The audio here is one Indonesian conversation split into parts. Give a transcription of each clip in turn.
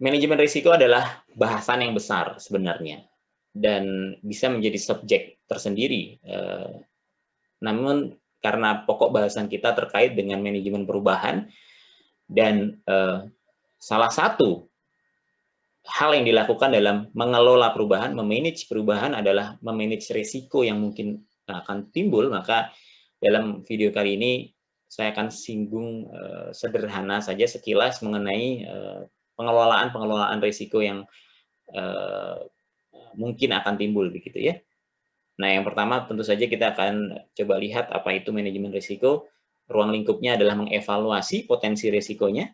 Manajemen risiko adalah bahasan yang besar sebenarnya dan bisa menjadi subjek tersendiri. Namun karena pokok bahasan kita terkait dengan manajemen perubahan dan salah satu hal yang dilakukan dalam mengelola perubahan, memanage perubahan adalah memanage risiko yang mungkin akan timbul, maka dalam video kali ini saya akan singgung sederhana saja sekilas mengenai pengelolaan risiko yang mungkin akan timbul begitu ya. Nah, yang pertama tentu saja kita akan coba lihat apa itu manajemen risiko. Ruang lingkupnya adalah mengevaluasi potensi risikonya,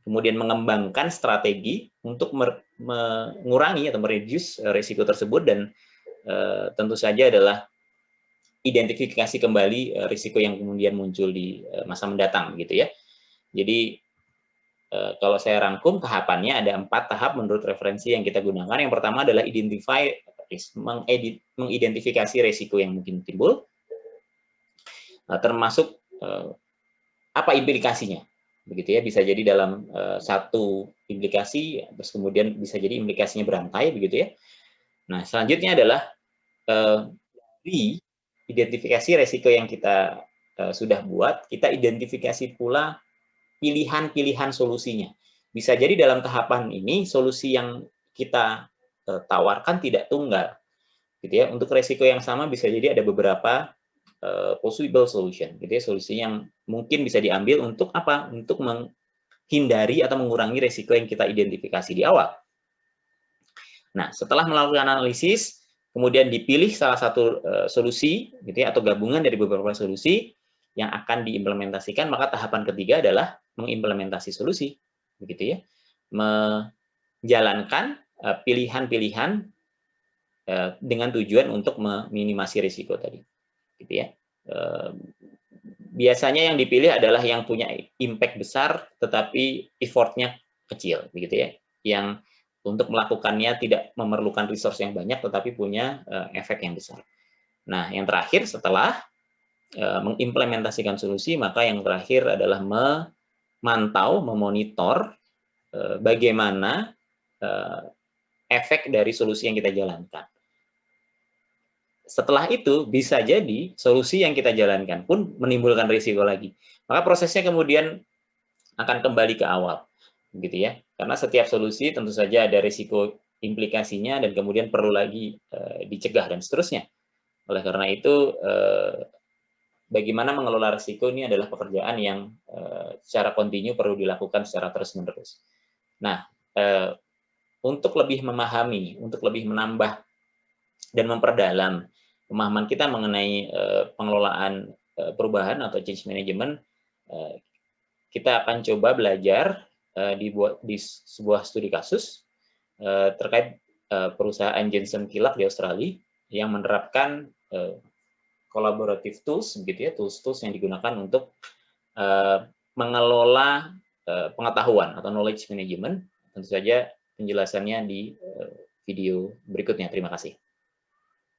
kemudian mengembangkan strategi untuk mengurangi atau mereduce risiko tersebut, dan tentu saja adalah identifikasi kembali risiko yang kemudian muncul di masa mendatang gitu ya. Jadi kalau saya rangkum tahapannya ada 4 tahap menurut referensi yang kita gunakan. Yang pertama adalah mengidentifikasi risiko yang mungkin timbul, termasuk apa implikasinya, begitu ya. Bisa jadi dalam satu implikasi, terus kemudian bisa jadi implikasinya berantai, begitu ya. Nah, selanjutnya adalah di identifikasi risiko yang kita sudah buat, kita identifikasi pula pilihan-pilihan solusinya. Bisa jadi dalam tahapan ini solusi yang kita tawarkan tidak tunggal, gitu ya. Untuk risiko yang sama bisa jadi ada beberapa possible solution, gitu ya. Solusi yang mungkin bisa diambil untuk apa? Untuk menghindari atau mengurangi risiko yang kita identifikasi di awal. Nah, setelah melakukan analisis, kemudian dipilih salah satu solusi, gitu ya, atau gabungan dari beberapa solusi yang akan diimplementasikan, maka tahapan ketiga adalah mengimplementasi solusi, begitu ya, menjalankan pilihan-pilihan dengan tujuan untuk meminimasi risiko tadi, gitu ya. Biasanya yang dipilih adalah yang punya impact besar, tetapi effortnya kecil, begitu ya, yang untuk melakukannya tidak memerlukan resource yang banyak, tetapi punya efek yang besar. Nah, yang terakhir setelah mengimplementasikan solusi, maka yang terakhir adalah memantau, memonitor bagaimana efek dari solusi yang kita jalankan. Setelah itu, bisa jadi solusi yang kita jalankan pun menimbulkan risiko lagi. Maka prosesnya kemudian akan kembali ke awal, gitu ya. Karena setiap solusi tentu saja ada risiko implikasinya dan kemudian perlu lagi dicegah dan seterusnya. Oleh karena itu, bagaimana mengelola risiko ini adalah pekerjaan yang secara kontinu perlu dilakukan secara terus-menerus. Nah, untuk lebih memahami, untuk lebih menambah dan memperdalam pemahaman kita mengenai pengelolaan perubahan atau change management, kita akan coba belajar di sebuah studi kasus terkait perusahaan Johnson Killock di Australia yang menerapkan collaborative tools, begitu ya, tools yang digunakan untuk mengelola pengetahuan atau knowledge management. Tentu saja penjelasannya di video berikutnya. Terima kasih.